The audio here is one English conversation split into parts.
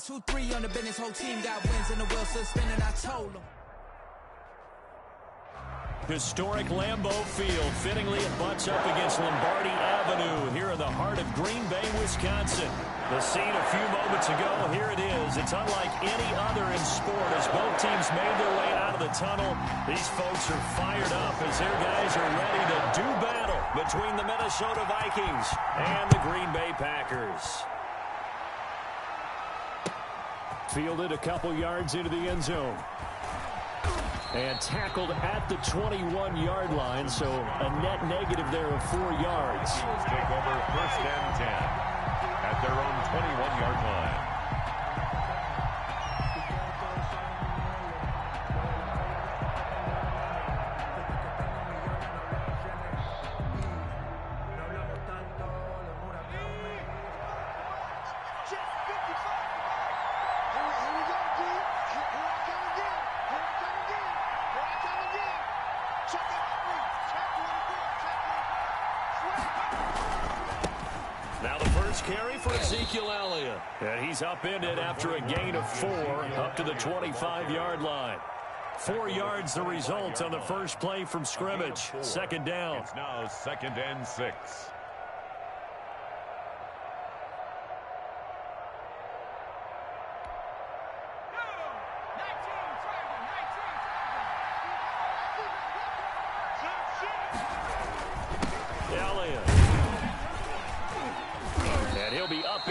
2-3 on the business, whole team got wins and the wheel still spinning. I told them. Historic Lambeau Field. Fittingly, it butts up against Lombardi Avenue here in the heart of Green Bay, Wisconsin. The scene a few moments ago, here it is. It's unlike any other in sport as both teams made their way out of the tunnel. These folks are fired up as their guys are ready to do battle between the Minnesota Vikings and the Green Bay Packers. Fielded a couple yards into the end zone. And tackled at the 21-yard line, so a net negative there of 4 yards. Eagles take over 1st and 10 at their own 21-yard line. Carry for Ezekiel Elliott. And he's upended after a gain of 4 up to the 25-yard line. 4 yards the result on the first play from scrimmage. 2nd down. It's now 2nd and 6.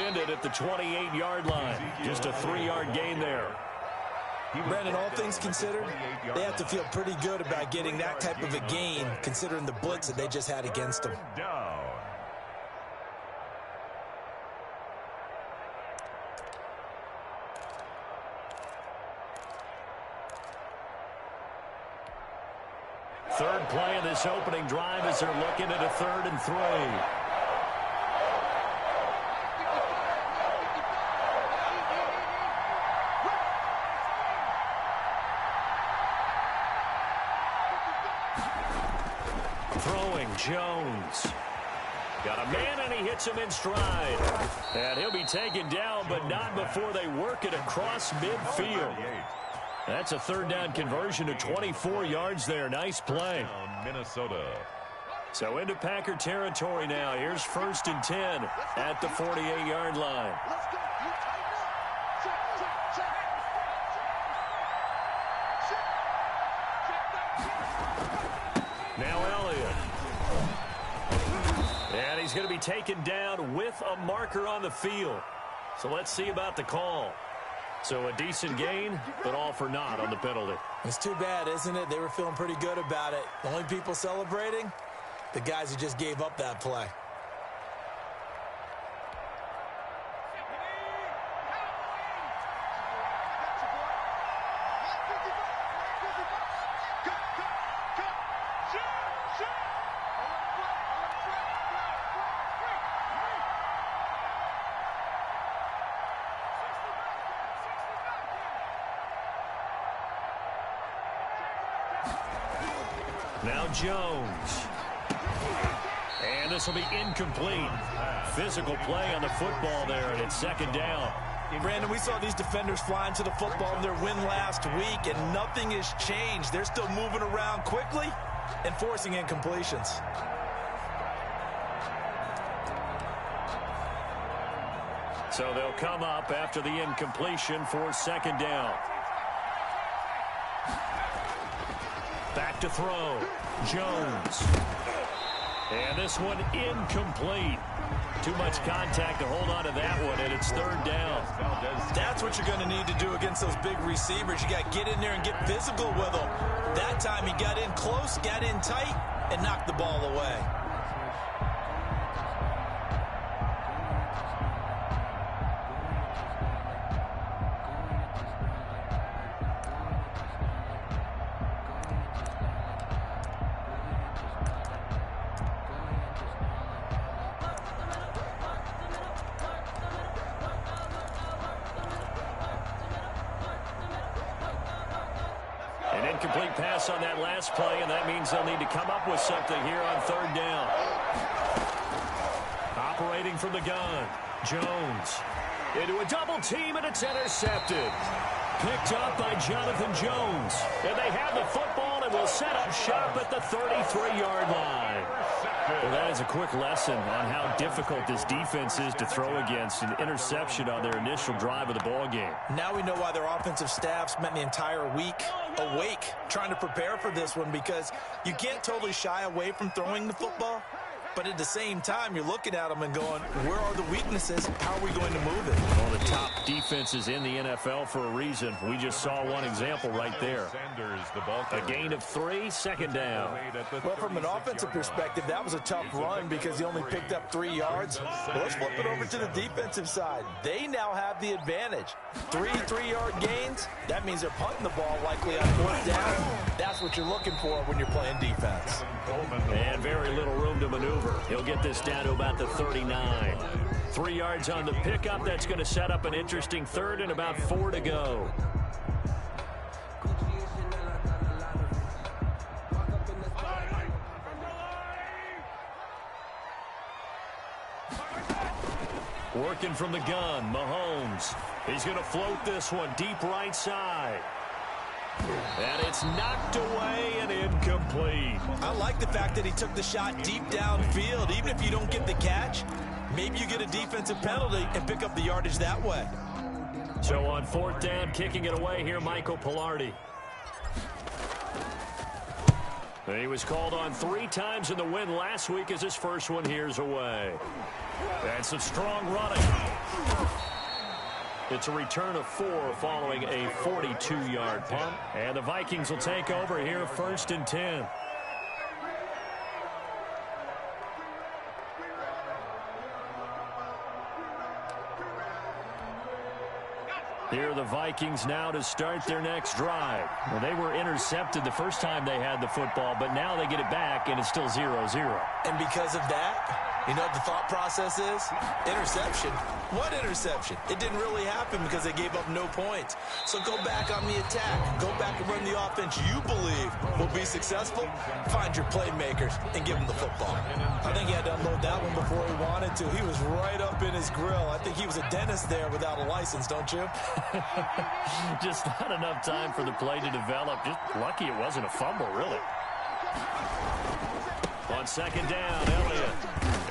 At the 28-yard line. Just a 3-yard gain there. Brandon, all things considered, they have to feel pretty good about getting that type of a gain considering the blitz that they just had against them. Down. Third play of this opening drive as they're looking at a 3rd and 3. Jones. Got a man, and he hits him in stride. And he'll be taken down, but not before they work it across midfield. That's a 3rd down conversion of 24 yards there. Nice play. Minnesota. So into Packer territory now. Here's 1st and 10 at the 48-yard line. Now Elliott. And he's going to be taken down with a marker on the field. So let's see about the call. So a decent gain, but all for naught on the penalty. It's too bad, isn't it? They were feeling pretty good about it. The only people celebrating, the guys who just gave up that play. Now Jones. And this will be incomplete. Physical play on the football there, and it's 2nd down. Brandon, we saw these defenders flying to the football in their win last week, and nothing has changed. They're still moving around quickly and forcing incompletions. So they'll come up after the incompletion for 2nd down. Back to throw. Jones. And this one incomplete. Too much contact to hold on to that one, and it's 3rd down. That's what you're going to need to do against those big receivers. You got to get in there and get physical with them. That time he got in close, got in tight, and knocked the ball away. Incomplete pass on that last play, and that means they'll need to come up with something here on 3rd down. Operating from the gun, Jones. Into a double team, and it's intercepted. Picked up by Jonathan Jones. And they have the football and will set up shop at the 33-yard line. Well, that is a quick lesson on how difficult this defense is to throw against. An interception on their initial drive of the ball game. Now we know why their offensive staff spent the entire week awake trying to prepare for this one, because you can't totally shy away from throwing the football. But at the same time, you're looking at them and going, where are the weaknesses? How are we going to move it? One of the top defenses in the NFL for a reason. We just saw one example right there. A gain of 3, second down. Well, from an offensive perspective, that was a tough run because he only picked up 3 yards. Well, let's flip it over to the defensive side. They now have the advantage. 3 3-yard gains. That means they're punting the ball likely on 4th down. That's what you're looking for when you're playing defense. And very little room to maneuver. He'll get this down to about the 39. 3 yards on the pickup. That's going to set up an interesting third and about 4 to go. Working from the gun, Mahomes. He's going to float this one deep right side. And it's knocked away and incomplete. I like the fact that he took the shot deep downfield. Even if you don't get the catch, maybe you get a defensive penalty and pick up the yardage that way. So on 4th down, kicking it away here, Michael Pilardi. He was called on 3 times in the win last week as his first one here's away. And some strong running. It's a return of 4 following a 42-yard punt. And the Vikings will take over here, 1st and 10. Here are the Vikings now to start their next drive. Well, they were intercepted the first time they had the football, but now they get it back, and it's still 0-0. And because of that, you know what the thought process is? Interception. What interception? It didn't really happen because they gave up no points. So go back on the attack. Go back and run the offense you believe will be successful. Find your playmakers and give them the football. I think he had to unload that one before he wanted to. He was right up in his grill. I think he was a dentist there without a license, don't you? Just not enough time for the play to develop. Just lucky it wasn't a fumble, really. On 2nd down, Elliott.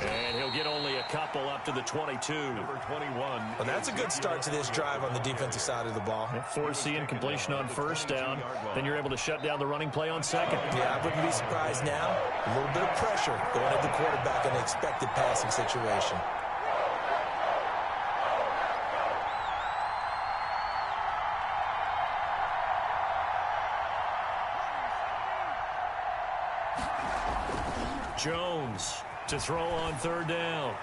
And he'll get only a couple up to the 22. Number 21. Well, that's a good start to this drive on the defensive side of the ball. Forcing completion on 1st down. Then you're able to shut down the running play on 2nd. Yeah, I wouldn't be surprised now. A little bit of pressure going at the quarterback in an expected passing situation. Jones to throw on 3rd down.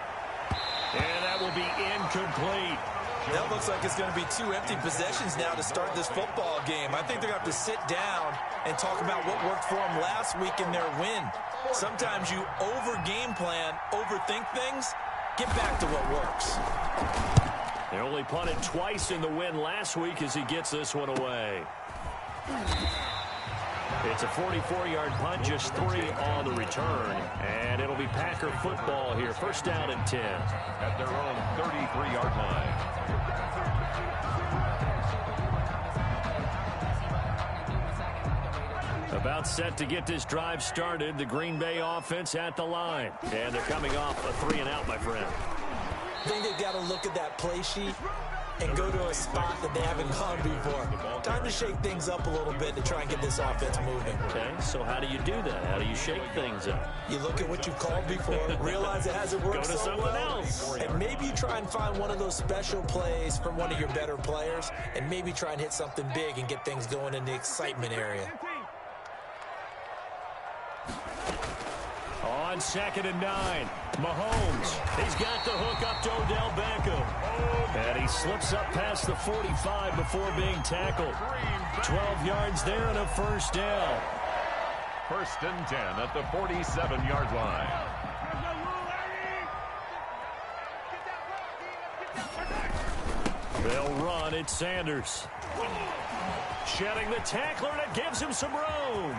And that will be incomplete. That looks like it's going to be 2 empty possessions now to start this football game. I think they're going to have to sit down and talk about what worked for them last week in their win. Sometimes you over-game plan, overthink things. Get back to what works. They only punted twice in the win last week as he gets this one away. It's a 44-yard punt, just 3 on the return. And it'll be Packer football here. 1st down and 10. At their own 33-yard line. About set to get this drive started. The Green Bay offense at the line. And they're coming off a 3-and-out, my friend. I think they've got to look at that play sheet and go to a spot that they haven't gone before. Time to shake things up a little bit to try and get this offense moving. Okay, so how do you do that? How do you shake things up? You look at what you've called before, realize it hasn't worked Go to so someone well, else. and maybe you try and find one of those special plays from one of your better players, and maybe try and hit something big and get things going in the excitement area. On 2nd and 9, Mahomes. He's got the hook up to Odell Beckham. And he slips up past the 45 before being tackled. 12 yards there and a 1st down. 1st and 10 at the 47-yard line. They'll run. It's Sanders. Shedding the tackler, and it gives him some room.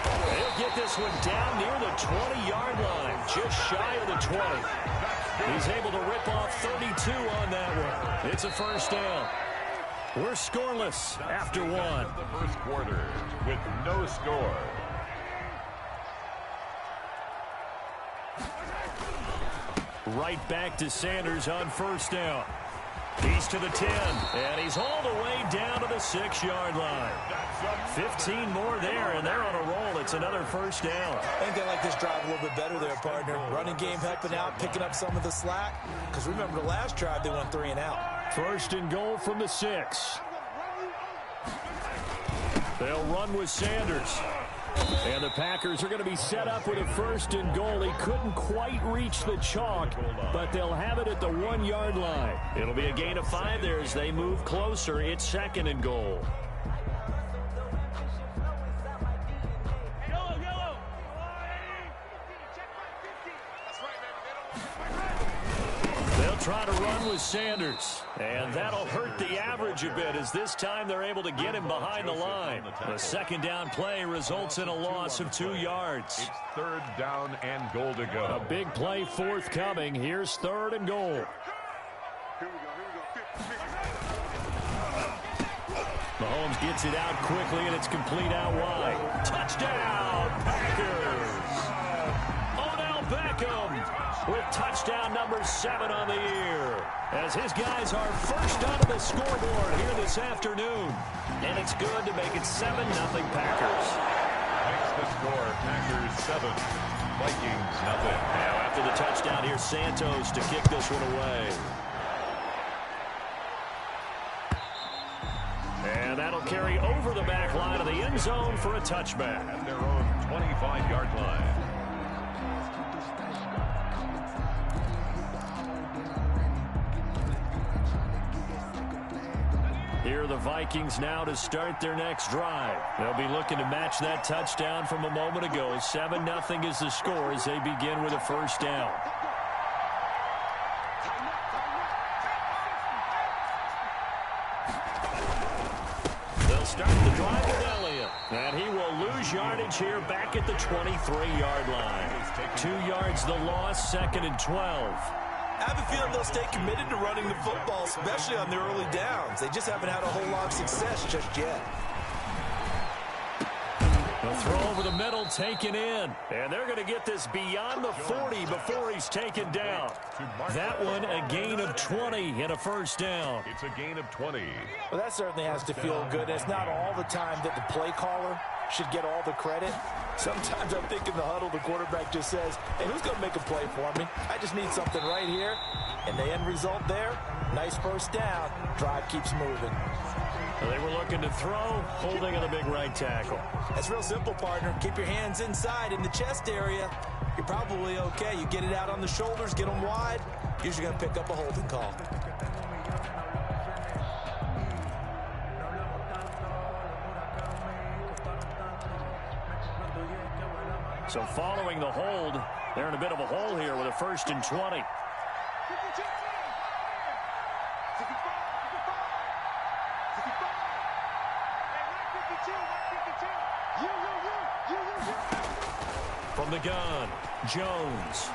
They'll get this one down near the 20-yard line, just shy of the 20. He's able to rip off 32 on that one. It's a first down. We're scoreless after one. The first quarter with no score. Right back to Sanders on first down. He's to the 10, and he's all the way down to the 6-yard line. 15 more there, and they're on a roll. It's another first down. I think they like this drive a little bit better there, partner. Running game helping out, picking up some of the slack. Because remember, the last drive, they went 3 and out. First and goal from the 6. They'll run with Sanders. And the Packers are going to be set up with a first and goal. He couldn't quite reach the chalk, but they'll have it at the 1-yard line. It'll be a gain of 5 there as they move closer. It's second and goal. They'll try to run with Sanders, and that'll hurt the average a bit as this time they're able to get him behind the line. The second down play results in a loss of 2 yards. It's third down and goal to go. A big play forthcoming. Here's third and goal. Mahomes gets it out quickly, and it's complete out wide. Touchdown, Packers! Odell Beckham with touchdown number 7 on the year, as his guys are first onto the scoreboard here this afternoon. And it's good to make it 7-0 Packers. Makes the score, Packers 7, Vikings nothing. Now after the touchdown, here's Santos to kick this one away. And that'll carry over the back line of the end zone for a touchback. At their own 25-yard line. Here are the Vikings now to start their next drive. They'll be looking to match that touchdown from a moment ago. 7-0 is the score as they begin with a first down. They'll start the drive with Elliott, and he will lose yardage here back at the 23-yard line. 2 yards the loss, second and 12. I have a feeling they'll stay committed to running the football, especially on their early downs. They just haven't had a whole lot of success just yet. The throw over the middle, taken in. And they're going to get this beyond the 40 before he's taken down. That one, a gain of 20 and a first down. It's a gain of 20. Well, that certainly has to feel good. It's not all the time that the play caller should get all the credit. Sometimes I think in the huddle, the quarterback just says, hey, who's going to make a play for me? I just need something right here. And the end result there, nice first down. Drive keeps moving. They were looking to throw, holding on the big right tackle. That's real simple, partner. Keep your hands inside in the chest area. You're probably okay. You get it out on the shoulders, get them wide. Usually going to pick up a holding call. So following the hold, they're in a bit of a hole here with a first and 20. From the gun, Jones.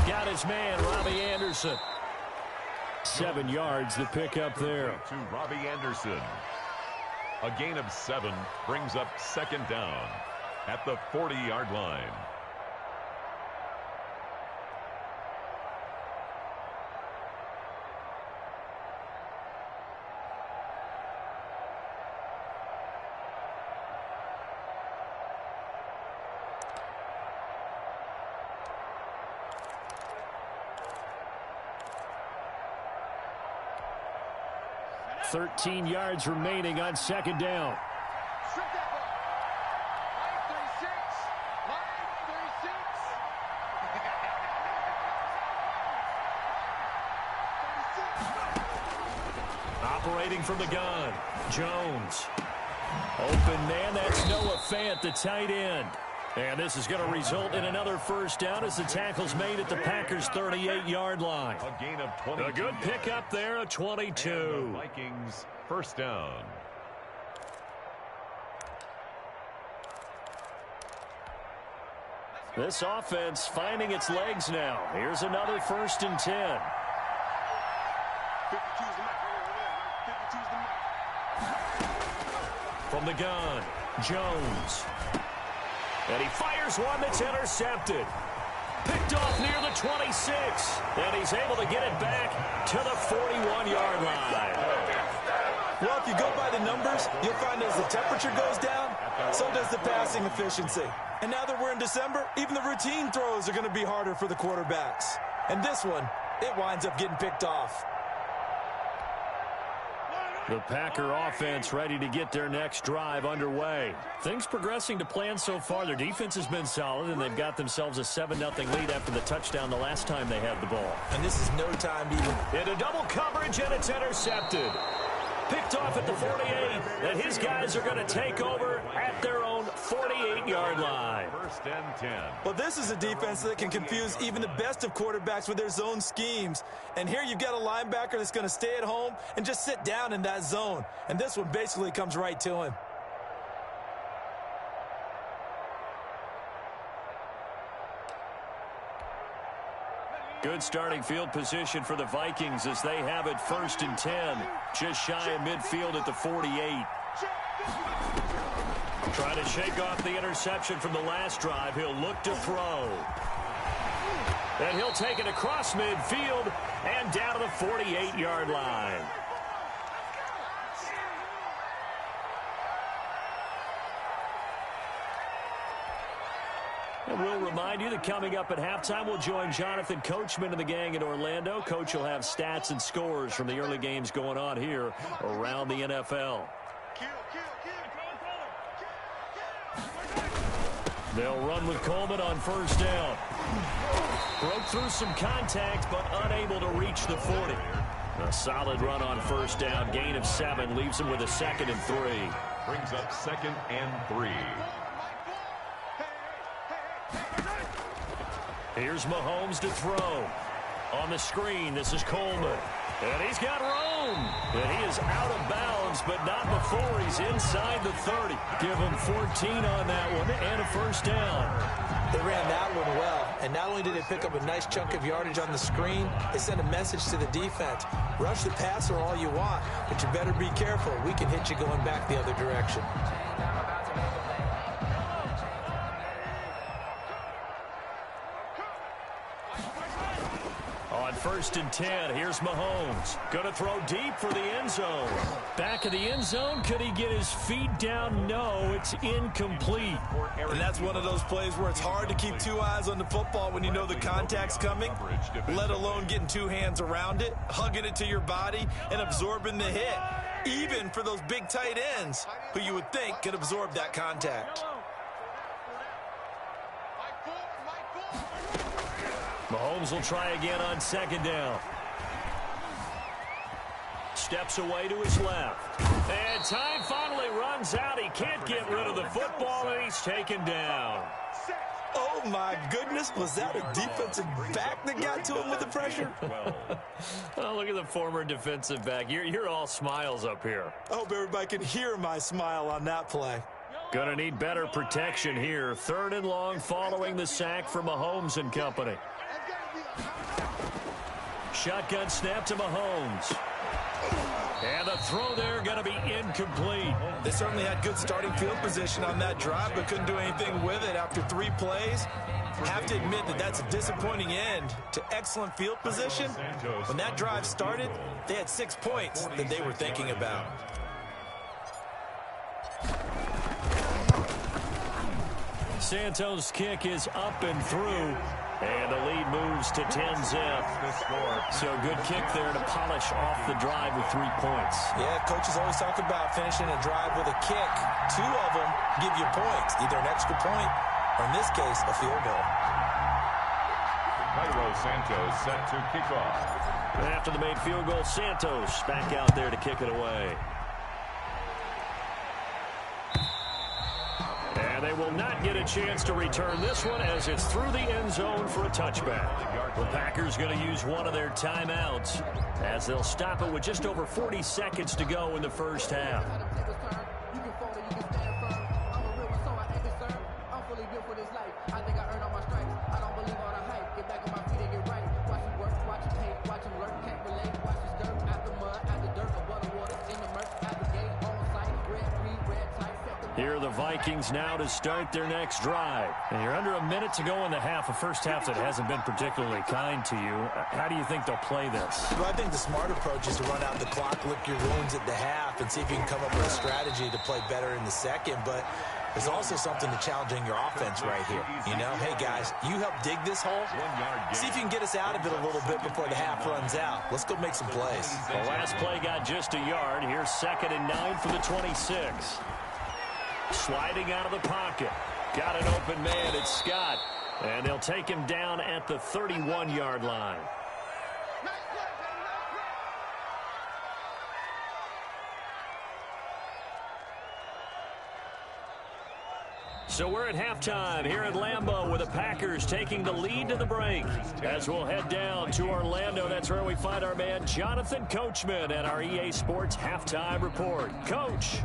Got his man, Robbie Anderson. 7 yards the pick up there. To Robbie Anderson. A gain of 7 brings up second down at the 40-yard line. $13 yards remaining on second down. Operating from the gun, Jones. Open man, that's Noah Fant, the tight end. And this is going to result in another first down as the tackle's made at the Packers' 38-yard line. A gain of 22. A good pickup there, a 22. And the Vikings first down. This offense finding its legs now. Here's another first and 10. From the gun, Jones. And he fires one that's intercepted. Picked off near the 26. And he's able to get it back to the 41-yard line. Well, if you go by the numbers, you'll find as the temperature goes down, so does the passing efficiency. And now that we're in December, even the routine throws are going to be harder for the quarterbacks. And this one, it winds up getting picked off. The Packer offense ready to get their next drive underway. Things progressing to plan so far. Their defense has been solid, and they've got themselves a 7-0 lead after the touchdown the last time they had the ball. And this is no time to even... Into double coverage, and it's intercepted. Picked off at the 48, and his guys are going to take over at their own 48-yard line. First and 10. Well, this is a defense that can confuse even the best of quarterbacks with their zone schemes. And here you've got a linebacker that's going to stay at home and just sit down in that zone. And this one basically comes right to him. Good starting field position for the Vikings as they have it 1st and 10. Just shy of midfield at the 48. Trying to shake off the interception from the last drive. He'll look to throw. And he'll take it across midfield and down to the 48-yard line. And we'll remind you that coming up at halftime, we'll join Jonathan Coachman and the gang in Orlando. Coach will have stats and scores from the early games going on here around the NFL. They'll run with Coleman on 1st down. Broke through some contact, but unable to reach the 40. A solid run on 1st down. Gain of 7 leaves him with a 2nd and 3. Brings up 2nd and 3. Here's Mahomes to throw. On the screen, this is Coleman. And he's got room. And he is out of bounds, but not before he's inside the 30. Give him 14 on that one and a 1st down. They ran that one well. And not only did they pick up a nice chunk of yardage on the screen, they sent a message to the defense. Rush the passer all you want, but you better be careful. We can hit you going back the other direction. On 1st and 10, here's Mahomes. Going to throw deep for the end zone. Back of the end zone, could he get his feet down? No, it's incomplete. And that's one of those plays where it's hard to keep 2 eyes on the football when you know the contact's coming, let alone getting 2 hands around it, hugging it to your body, and absorbing the hit, even for those big tight ends who you would think could absorb that contact. Mahomes will try again on 2nd down. Steps away to his left. And time finally runs out. He can't get rid of the football, and he's taken down. Oh, my goodness. Was that a defensive back that got to him with the pressure? Oh, look at the former defensive back. You're all smiles up here. I hope everybody can hear my smile on that play. Gonna need better protection here. 3rd and long following the sack from Mahomes and company. Shotgun snap to Mahomes. And the throw there going to be incomplete. They certainly had good starting field position on that drive, but couldn't do anything with it after 3 plays. Have to admit that that's a disappointing end to excellent field position. When that drive started, they had 6 points that they were thinking about. Santos' kick is up and through. And the lead moves to 10-zip. So good kick there to polish off the drive with 3 points. Yeah, coaches always talk about finishing a drive with a kick. 2 of them give you points, either an extra point or, in this case, a field goal. Cairo Santos set to kick off. After the made field goal, Santos back out there to kick it away. And they will not get a chance to return this one as it's through the end zone for a touchback. The Packers going to use one of their timeouts as they'll stop it with just over 40 seconds to go in the 1st half. Here are the Vikings now to start their next drive. And you're under a minute to go in the half, a first half that hasn't been particularly kind to you. How do you think they'll play this? Well, I think the smart approach is to run out the clock, lick your wounds at the half, and see if you can come up with a strategy to play better in the second. But there's also something to challenging your offense right here. You know, hey, guys, you help dig this hole. See if you can get us out of it a little bit before the half runs out. Let's go make some plays. The last play got just a yard. Here's 2nd and 9 for the 26. Sliding out of the pocket. Got an open man. It's Scott. And they'll take him down at the 31-yard line. So we're at halftime here at Lambeau with the Packers taking the lead to the break. As we'll head down to Orlando, that's where we find our man Jonathan Coachman at our EA Sports Halftime Report. Coach.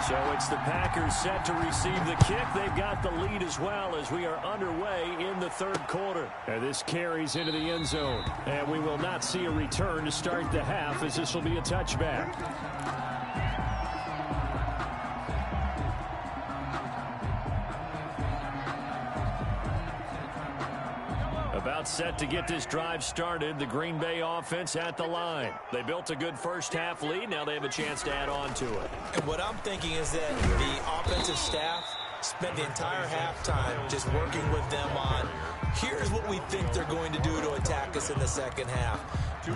So it's the Packers set to receive the kick. They've got the lead as well as we are underway in the third quarter. And this carries into the end zone. And we will not see a return to start the half as this will be a touchback. About set to get this drive started. The Green Bay offense at the line. They built a good first half lead. Now they have a chance to add on to it. And what I'm thinking is that the offensive staff spent the entire halftime just working with them on, here's what we think they're going to do to attack us in the second half.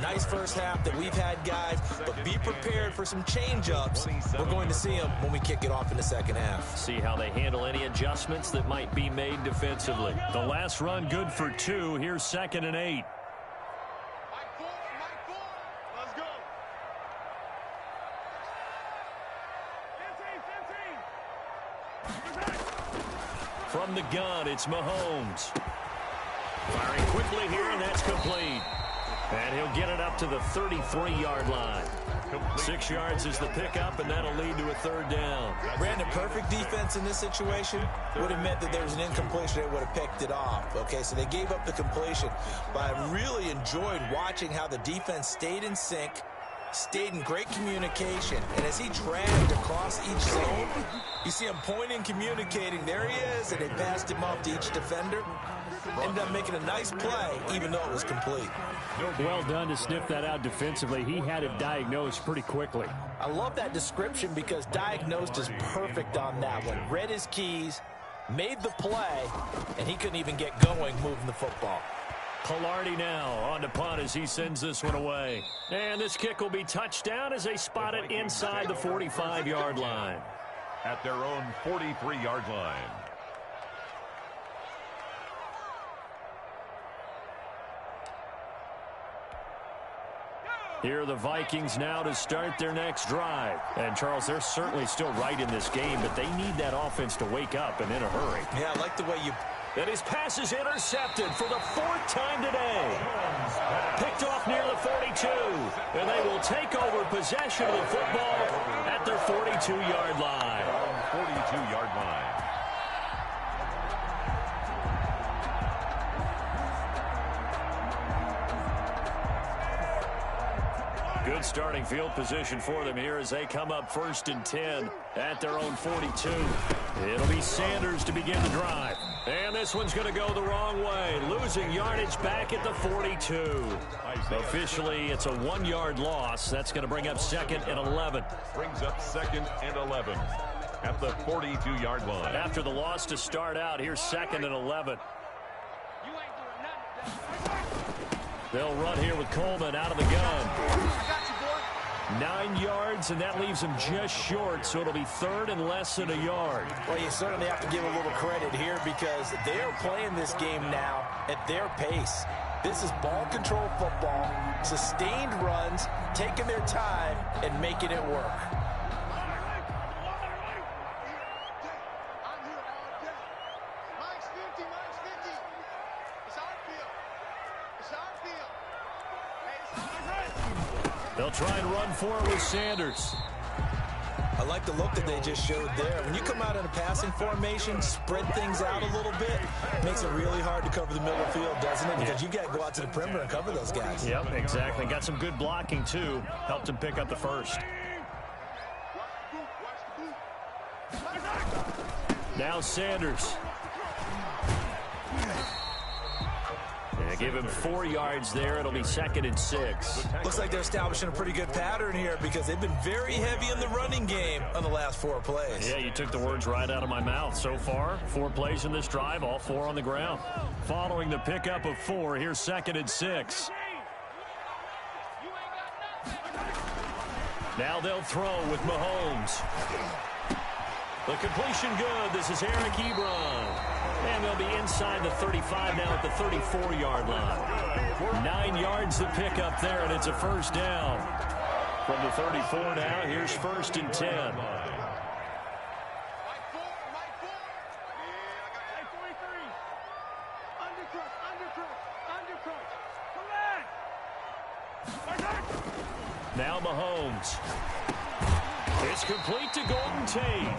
Nice first half that we've had, guys, but be prepared for some change-ups. We're going to see them when we kick it off in the second half. See how they handle any adjustments that might be made defensively. The last run good for 2. Here's 2nd and 8. Let's go. From the gun, it's Mahomes. Firing quickly here, and that's complete. And he'll get it up to the 33-yard line. 6 yards is the pickup, and that'll lead to a third down. Brandon, perfect defense in this situation would have meant that there was an incompletion. They would have picked it off. Okay, so they gave up the completion. But I really enjoyed watching how the defense stayed in sync, stayed in great communication. And as he dragged across each zone, you see him pointing, communicating. There he is, and they passed him off to each defender. Ended up making a nice play, even though it was complete. Well done to sniff that out defensively. He had it diagnosed pretty quickly. I love that description because diagnosed is perfect on that one. Read his keys, made the play, and he couldn't even get going moving the football. Palardy now on to punt as he sends this one away. And this kick will be touchdown as they spot it inside the 45-yard line. At their own 43-yard line. Here are the Vikings now to start their next drive. And, Charles, they're certainly still right in this game, but they need that offense to wake up and in a hurry. Yeah, I like the way you... And his pass is intercepted for the 4th time today. Picked off near the 42. And they will take over possession of the football at their 42-yard line. 42-yard line. Good starting field position for them here as they come up 1st and 10 at their own 42. It'll be Sanders to begin the drive. And this one's going to go the wrong way. Losing yardage back at the 42. Officially, it's a 1-yard loss. That's going to bring up 2nd and 11. Brings up 2nd and 11 at the 42-yard line. After the loss to start out, here's 2nd and 11. They'll run here with Coleman out of the gun. 9 yards, and that leaves him just short, so it'll be 3rd and less than a yard. Well, you certainly have to give a little credit here because they're playing this game now at their pace. This is ball control football, sustained runs, taking their time, and making it work. They'll try and run for it with Sanders. I like the look that they just showed there. When you come out in a passing formation, spread things out a little bit, makes it really hard to cover the middle of the field, doesn't it? Because you got to go out to the perimeter and cover those guys. Yep, exactly. Got some good blocking, too. Helped him pick up the first. Now Sanders. They give him 4 yards there. It'll be 2nd and 6. Looks like they're establishing a pretty good pattern here because they've been very heavy in the running game on the last 4 plays. Yeah, you took the words right out of my mouth. So far, 4 plays in this drive, all 4 on the ground. Following the pickup of 4, here's 2nd and 6. Now they'll throw with Mahomes. The completion good. This is Eric Ebron. And they'll be inside the 35 now at the 34-yard line. 9 yards to pick up there, and it's a first down. From the 34 now, here's 1st and 10. Now Mahomes. It's complete to Golden Tate.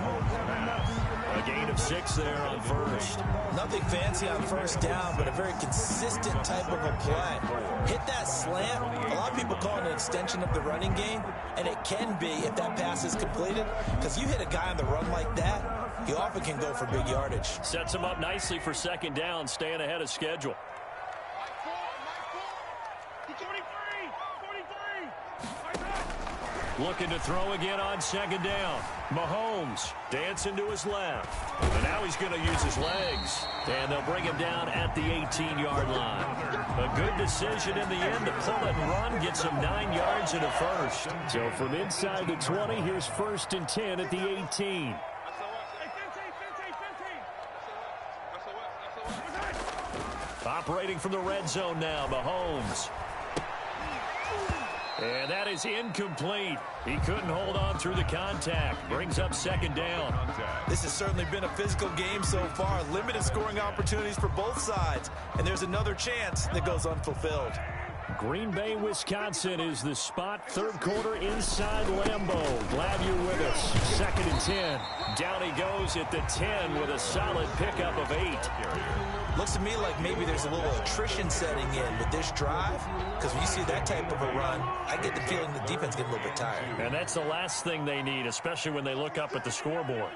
A gain of 6 there on first. Nothing fancy on first down, but a very consistent type of a play. Hit that slant. A lot of people call it an extension of the running game, and it can be if that pass is completed, because you hit a guy on the run like that, he often can go for big yardage. Sets him up nicely for 2nd down, staying ahead of schedule. Looking to throw again on 2nd down. Mahomes dancing to his left. And now he's going to use his legs. And they'll bring him down at the 18-yard line. A good decision in the end to pull it and run. Gets him 9 yards and a first. So from inside the 20, here's 1st and 10 at the 18. Operating from the red zone now, Mahomes. And that is incomplete. He couldn't hold on through the contact. Brings up 2nd down. This has certainly been a physical game so far. Limited scoring opportunities for both sides. And there's another chance that goes unfulfilled. Green Bay, Wisconsin is the spot. 3rd quarter inside Lambeau. Glad you're with us. 2nd and 10. Down he goes at the 10 with a solid pickup of 8. Looks to me like maybe there's a little attrition setting in with this drive, because when you see that type of a run, I get the feeling the defense gets a little bit tired. And that's the last thing they need, especially when they look up at the scoreboard.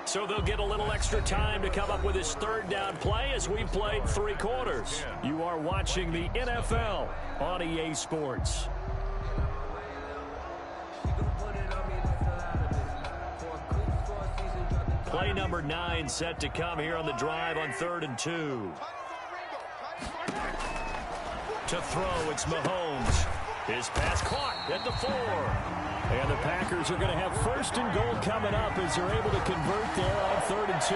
So they'll get a little extra time to come up with his 3rd down play as we played 3 quarters. You are watching the NFL on EA Sports. Play number 9 set to come here on the drive on 3rd and 2. To throw, it's Mahomes. His pass caught at the 4. And the Packers are going to have 1st and goal coming up as they're able to convert there on 3rd and 2.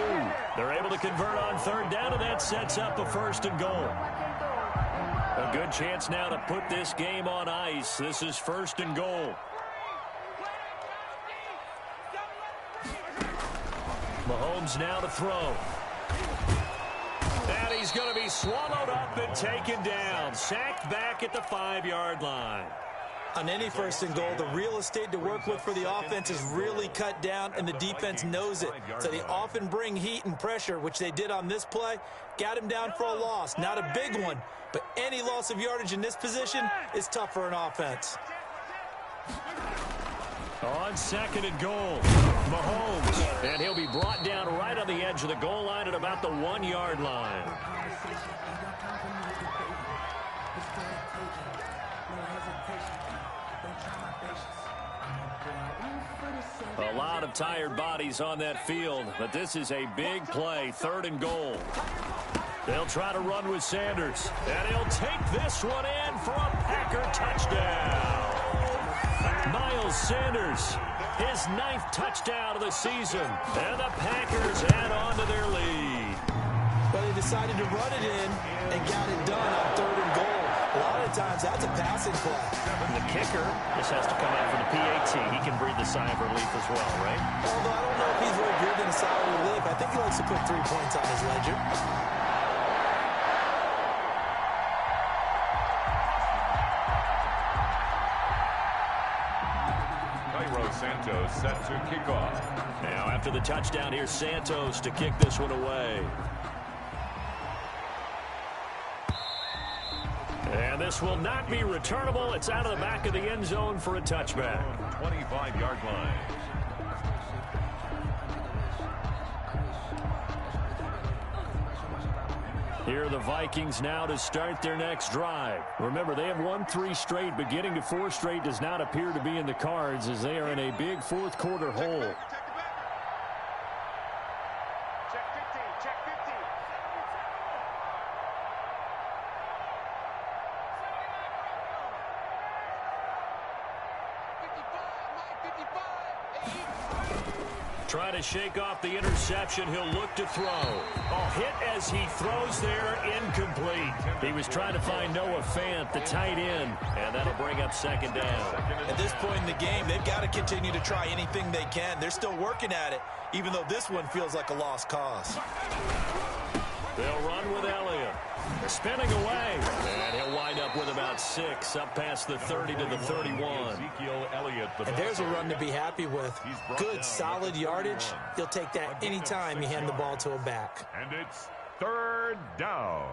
They're able to convert on 3rd down, and that sets up a 1st and goal. A good chance now to put this game on ice. This is 1st and goal. Mahomes now to throw. And he's going to be swallowed up and taken down. Sacked back at the 5-yard line. On any 1st and goal, the real estate to work with for the offense is really cut down, and the defense knows it. So they often bring heat and pressure, which they did on this play. Got him down for a loss. Not a big one, but any loss of yardage in this position is tough for an offense. On 2nd and goal, Mahomes. And he'll be brought down right on the edge of the goal line at about the 1-yard line. A lot of tired bodies on that field, but this is a big play, 3rd and goal. They'll try to run with Sanders, and he'll take this one in for a Packer touchdown. Miles Sanders, his 9th touchdown of the season, and the Packers add on to their lead. But they decided to run it in and got it done on 3rd and goal. A lot of times, that's a passing play. The kicker just has to come out for the PAT. He can breathe a sigh of relief as well, right? Although I don't know if he's really breathing a sigh of relief. I think he likes to put 3 points on his ledger. to kick off. Now after the touchdown, here's Santos to kick this one away. And this will not be returnable. It's out of the back of the end zone for a touchback. 25-yard line. Here are the Vikings now to start their next drive. Remember, they have won 3 straight, but getting to 4 straight does not appear to be in the cards as they are in a big fourth quarter hole. Trying to shake off the interception. He'll look to throw. Oh, hit as he throws there, incomplete. He was trying to find Noah Fant, the tight end, and that'll bring up second down. At this point in the game, they've got to continue to try anything they can. They're still working at it, even though this one feels like a lost cause. They'll run with Elliott. Spinning away. And he'll wind up with about 6, up past the 30 to the 31. Ezekiel Elliott. And there's a run to be happy with. Good, solid yardage. He'll take that anytime you hand the ball to a back. And it's third down.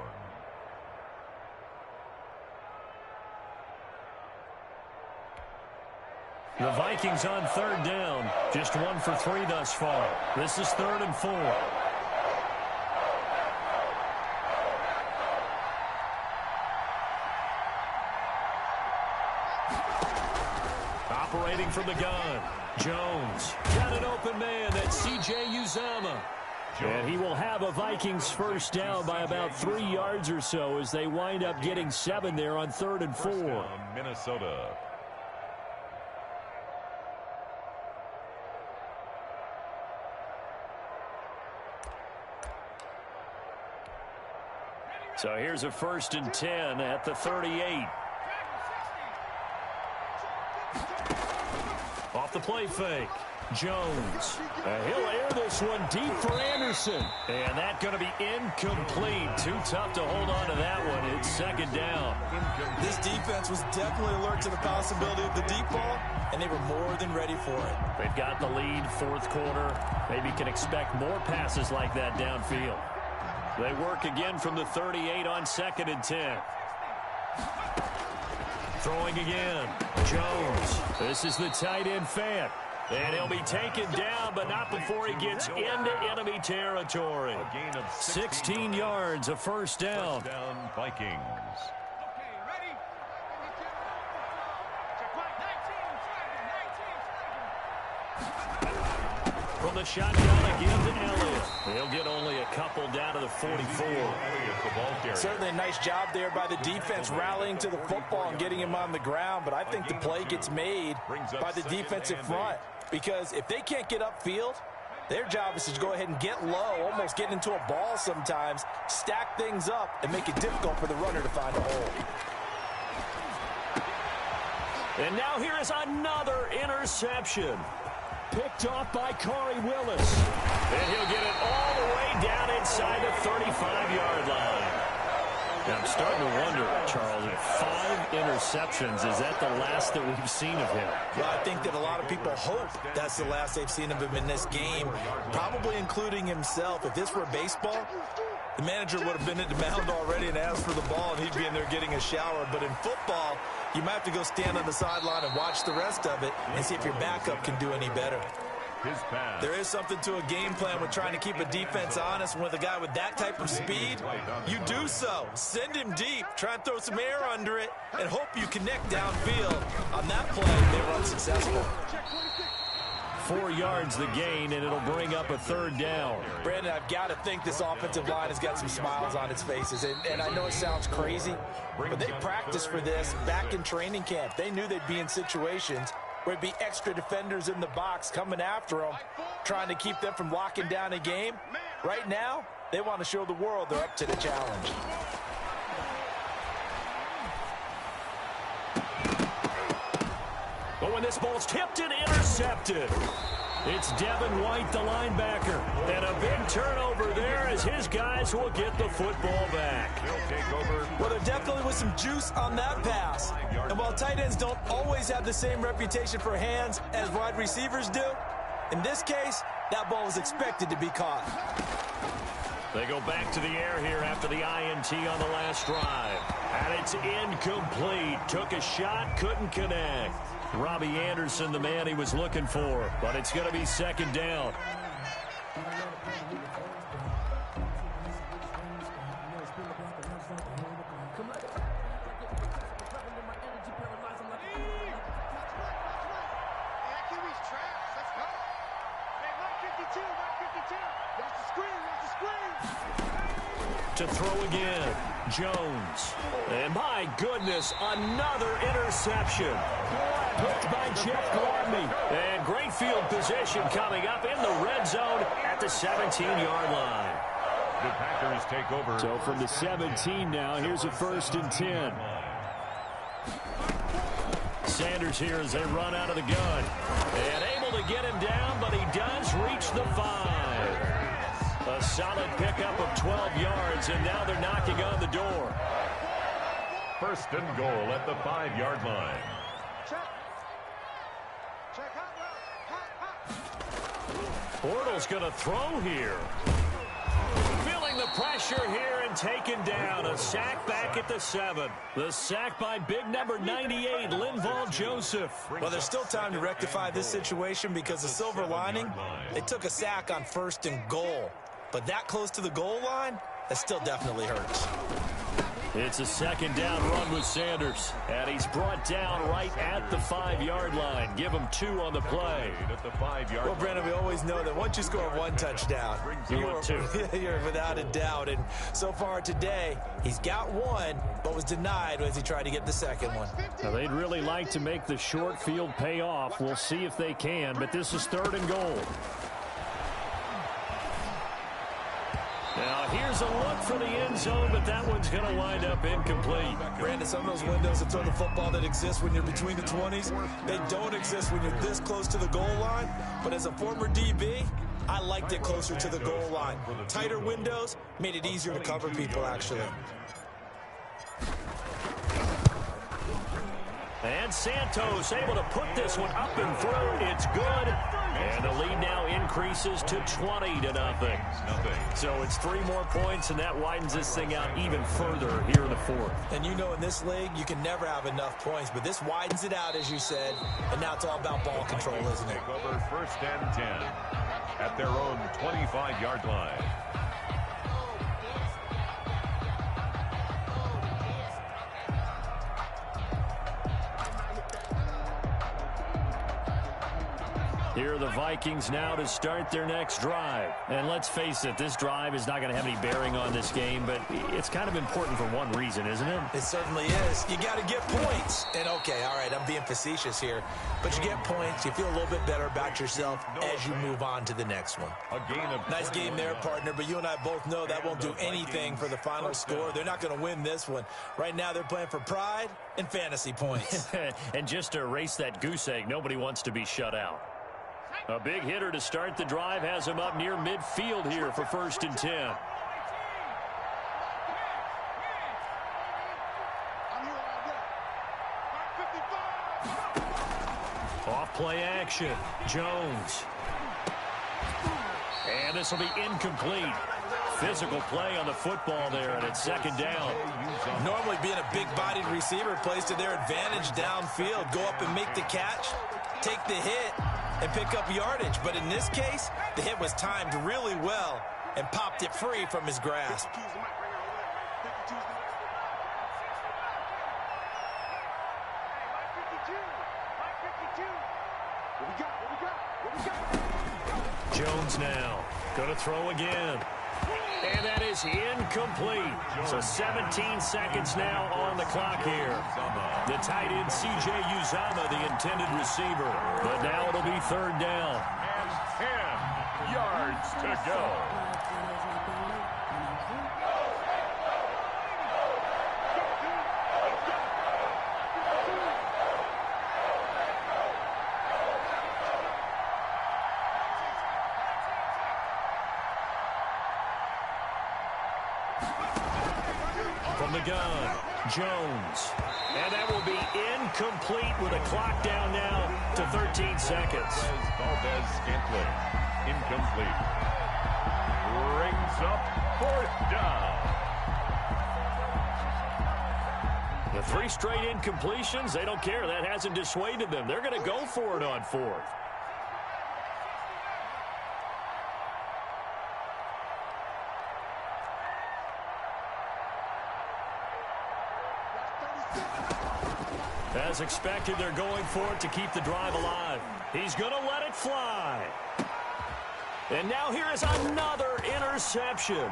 The Vikings on third down. Just 1 for 3 thus far. This is 3rd and 4. Operating from the gun. Jones. Got an open man. That's C.J. Uzomah. And he will have a Vikings first down by about 3 yards or so as they wind up getting 7 there on 3rd and 4. Minnesota. So here's a 1st and 10 at the 38. Off the play fake. Jones. He'll air this one deep for Anderson. And that's going to be incomplete. Too tough to hold on to that one. It's 2nd down. This defense was definitely alert to the possibility of the deep ball, and they were more than ready for it. They've got the lead, 4th quarter. Maybe can expect more passes like that downfield. They work again from the 38 on 2nd and 10. Throwing again. Jones. This is the tight end Fant. And he'll be taken down, but not before he gets into enemy territory. A gain of 16 yards, a first down. First down, Vikings. From the shotgun again to Elliott. He'll get only a couple down to the 44. Certainly a nice job there by the defense rallying to the football and getting him on the ground, but I think the play gets made by the defensive front because if they can't get upfield, their job is to go ahead and get low, almost get into a ball sometimes, stack things up, and make it difficult for the runner to find a hole. And now here is another interception. Picked off by Corey Willis. And he'll get it all the way down inside the 35-yard line. Now, I'm starting to wonder, Charles, if 5 interceptions, is that the last that we've seen of him? Well, I think that a lot of people hope that's the last they've seen of him in this game, probably including himself. If this were baseball, the manager would have been at the mound already and asked for the ball, and he'd be in there getting a shower. But in football, you might have to go stand on the sideline and watch the rest of it and see if your backup can do any better. There is something to a game plan with trying to keep a defense honest. With a guy with that type of speed, you do so. Send him deep, try and throw some air under it, and hope you connect downfield. On that play, they were unsuccessful. 4 yards the gain, and it'll bring up a 3rd down. Brandon, I've got to think this offensive line has got some smiles on its faces. And I know it sounds crazy, but they practiced for this back in training camp. They knew they'd be in situations where it'd be extra defenders in the box coming after them, trying to keep them from locking down a game. Right now, they want to show the world they're up to the challenge. But when this ball's tipped and intercepted. It's Devin White, the linebacker. And a big turnover there as his guys will get the football back. Well, there definitely was some juice on that pass. And while tight ends don't always have the same reputation for hands as wide receivers do, in this case, that ball was expected to be caught. They go back to the air here after the INT on the last drive. And it's incomplete. Took a shot, couldn't connect. Robbie Anderson, the man he was looking for. But it's going to be second down. To throw again, Jones. And my goodness, another interception. Picked by Jeff Gladney. And great field position coming up in the red zone at the 17-yard line. The Packers take over. So from the 17 now, here's a 1st and 10. Sanders here as they run out of the gun. And able to get him down, but he does reach the 5. A solid pickup of 12 yards, and now they're knocking on the door. 1st and goal at the 5-yard line. Bortles going to throw here. Feeling the pressure here and taken down. A sack back at the 7. The sack by big number 98, Linval Joseph. Well, there's still time to rectify this situation because the silver lining, they took a sack on 1st and goal. But that close to the goal line, that still definitely hurts. It's a 2nd down run with Sanders. And he's brought down right at the 5-yard line. Give him 2 on the play. At the 5-yard Well, Brandon, we always know that once you score 1 touchdown, you're without a doubt. And so far today, he's got 1, but was denied as he tried to get the 2nd one. Now, they'd really like to make the short field pay off. We'll see if they can, but this is 3rd and goal. Now, here's a look for the end zone, but that one's going to wind up incomplete. Brandon, some of those windows to throw the football that exist when you're between the 20s, they don't exist when you're this close to the goal line. But as a former DB, I liked it closer to the goal line. Tighter windows made it easier to cover people, actually. And Santos able to put this one up and through. It's good. And the lead now increases to 20-0. So it's 3 more points, and that widens this thing out even further here in the 4th. And you know in this league, you can never have enough points, but this widens it out, as you said, and now it's all about ball control, isn't it? Take over 1st and 10 at their own 25-yard line. Here are the Vikings now to start their next drive. And let's face it, this drive is not going to have any bearing on this game, but it's kind of important for one reason, isn't it? It certainly is. You got to get points. And, okay, all right, I'm being facetious here. But you get points, you feel a little bit better about yourself as you move on to the next one. Nice game there, partner, but you and I both know that won't do anything for the final score. They're not going to win this one. Right now they're playing for pride and fantasy points. And just to erase that goose egg, nobody wants to be shut out. A big hitter to start the drive has him up near midfield here for 1st and 10. Off play action. Jones. And this will be incomplete. Physical play on the football there, and it's 2nd down. Normally being a big-bodied receiver plays to their advantage downfield. Go up and make the catch, take the hit, and pick up yardage. But in this case, the hit was timed really well and popped it free from his grasp. Jones now going to throw again. And that is incomplete. So 17 seconds now on the clock here. The tight end, C.J. Uzomah, the intended receiver. But now it'll be 3rd down. And 10 yards to go. From the gun, Jones. And that will be incomplete with a clock down now to 13 seconds. Valdez-Scantling, incomplete. Brings up 4th down. The 3 straight incompletions, they don't care. That hasn't dissuaded them. They're going to go for it on 4th. As expected, they're going for it to keep the drive alive. He's going to let it fly. And now here is another interception.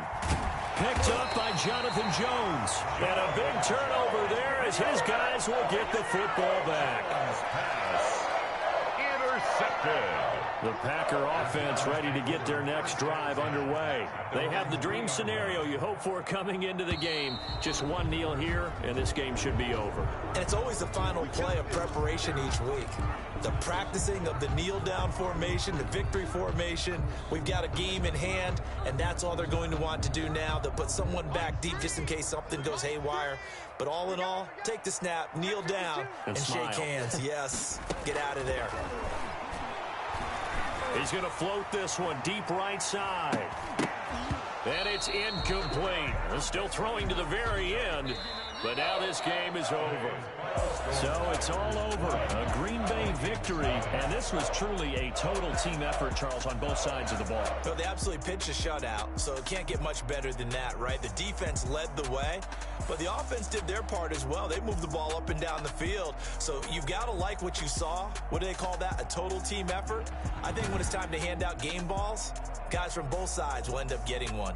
Picked up by Jonathan Jones. And a big turnover there as his guys will get the football back. Pass intercepted. The Packer offense ready to get their next drive underway. They have the dream scenario you hope for coming into the game. Just one kneel here, and this game should be over. And it's always the final play of preparation each week. The practicing of the kneel-down formation, the victory formation. We've got a game in hand, and that's all they're going to want to do now. They'll put someone back deep just in case something goes haywire. But all in all, take the snap, kneel down, and shake hands. Yes, get out of there. He's going to float this one deep right side. And it's incomplete. Still throwing to the very end, but now this game is over. So it's all over. A Green Bay victory, and this was truly a total team effort, Charles, on both sides of the ball. Well, they absolutely pitched a shutout, so it can't get much better than that, right? The defense led the way, but the offense did their part as well. They moved the ball up and down the field, so you've got to like what you saw. What do they call that? A total team effort? I think when it's time to hand out game balls, guys from both sides will end up getting one.